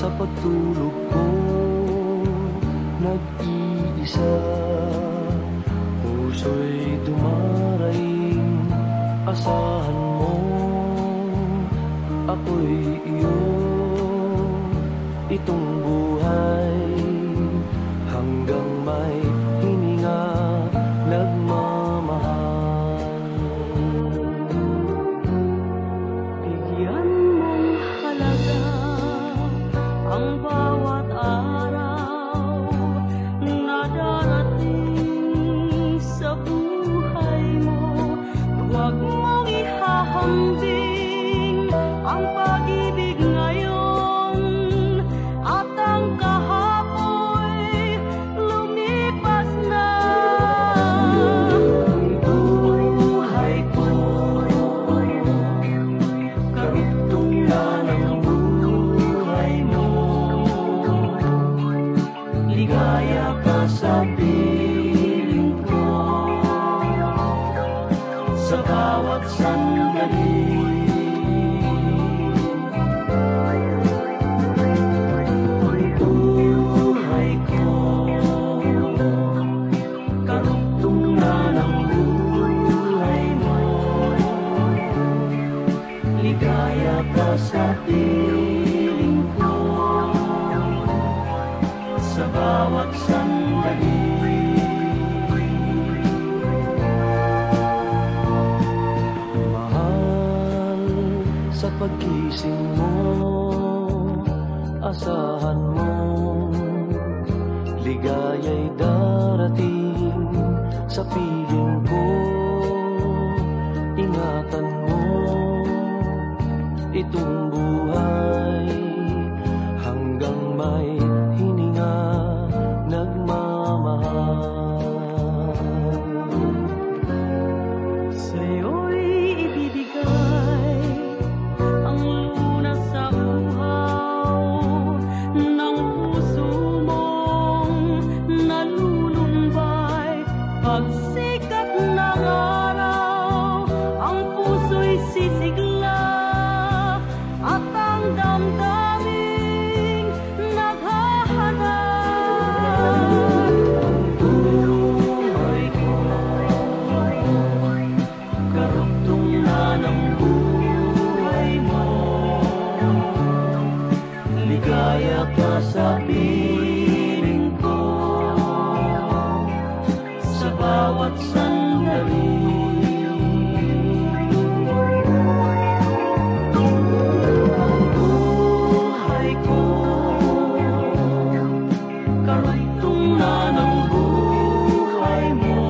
sa pagtulog ko, nag-iisa. Puso'y dumaraing, asahan mo, ako'y iyo. Itong buhay hanggang may hininga, nagmamahal. Bigyan mong halaga ang bawat araw na darating sa buhay mo. Huwag mong ihahambing ang pag-ibig ngayon at ang kahapoy lumipas na. Ang buhay ko, karugtong na ng buhay mo. Ligaya ka sa piling ko, sa bawat sandali. Ang buhay ko, karugtong na ng buhay mo. Ligaya ka sa piling ko, sa bawat sandali. Mahal, sa pagkising mo, asahan mo, ligaya'y darating sa piling ko. Ingatan mo itong buhay hanggang may hininga, nagmamahal. Sa'yo'y ibibigay ang lunas sa uhaw ng puso mong nalulumbay. Pagsikat ng araw, ang puso'y sisigla at ang damdaming naghahanap. Buhay ko, karugtong na ng buhay mo. Ligaya ka sa piling ko, sa bawat sandali. Ang buhay ko, karugtong na ng buhay mo.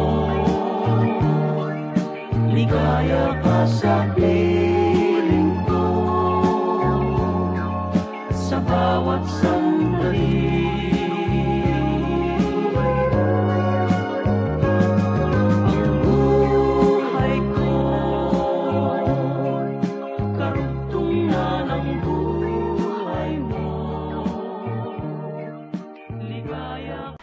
Ligaya ka sa piling ko, sa bawat sandali. Ang buhay ko, karugtong na ng buhay mo. Ligaya.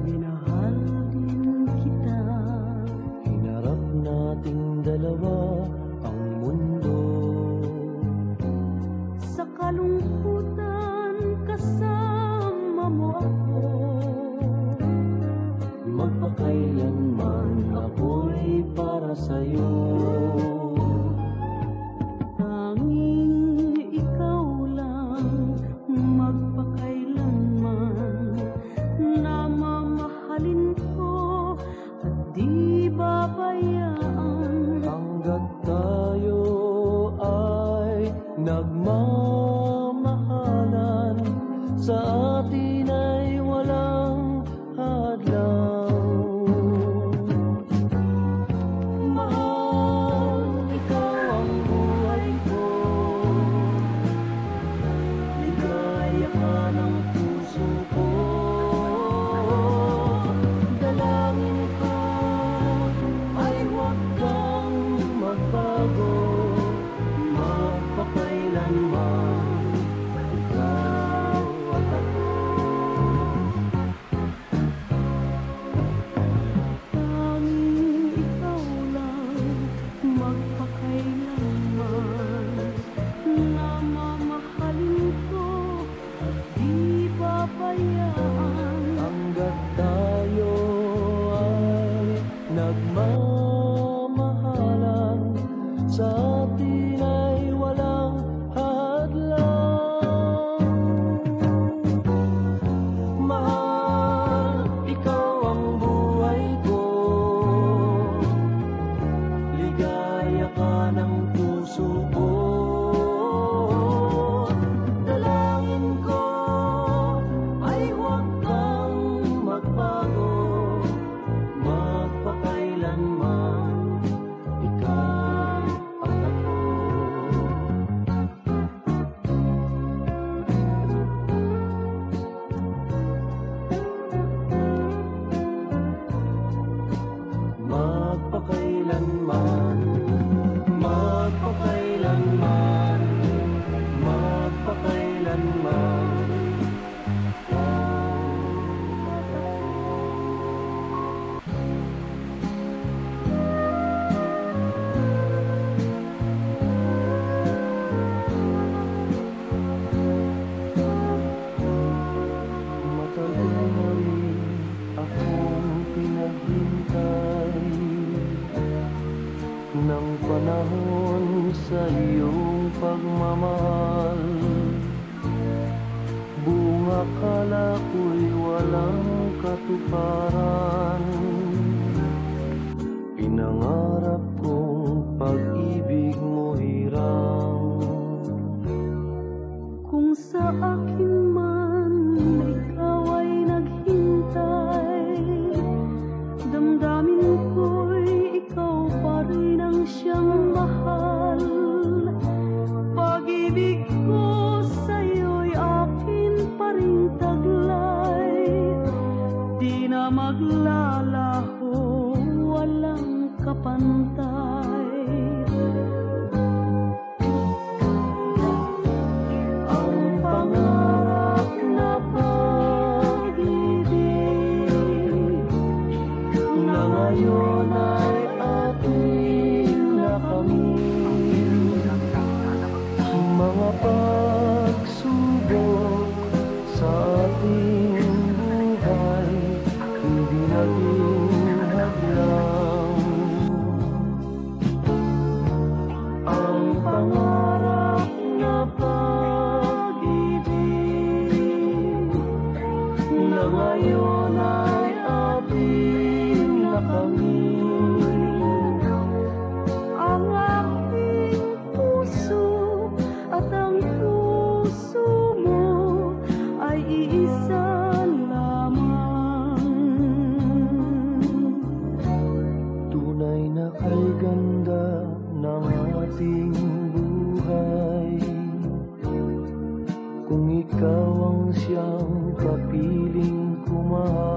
Minahal din kita, hinarap nating dalawa ang mundo. Sa kalungkutan kasama mo ako, Magpakailanman ako'y para sa'yo. tanging ikaw lang magpakailanman na mamahalin ko at di babayaan. Hanggat tayo ay nagmamahalan, sa atin ay walang hadlang. Mahal, ikaw ang buhay ko, ligaya ka ng puso ko. Dalangin ko ay huwag kang magbago, magpakailanman. Ikaw katuparan. Pinangarap kong pag-ibig mo hirang. Kung sa akin man ikaw ay naghintay, damdamin ko'y ikaw pa rin ang siyang mahal. Pag-ibig ko sa'yo'y akin pa rin taglay, di na maglalaho, walang kapantay. Ang pangarap na pag-ibig na ngayon ay ating nakamit. Mga pagsubok sa ating buhay hindi naging hadlang. Ang pangarap na pag-ibig na ngayon ay ating nakamit. Ang aking puso at ang puso mo ay iisa lamang. Tunay na kay ganda ng ating buhay, kung ikaw ang siyang kapiling kumahal.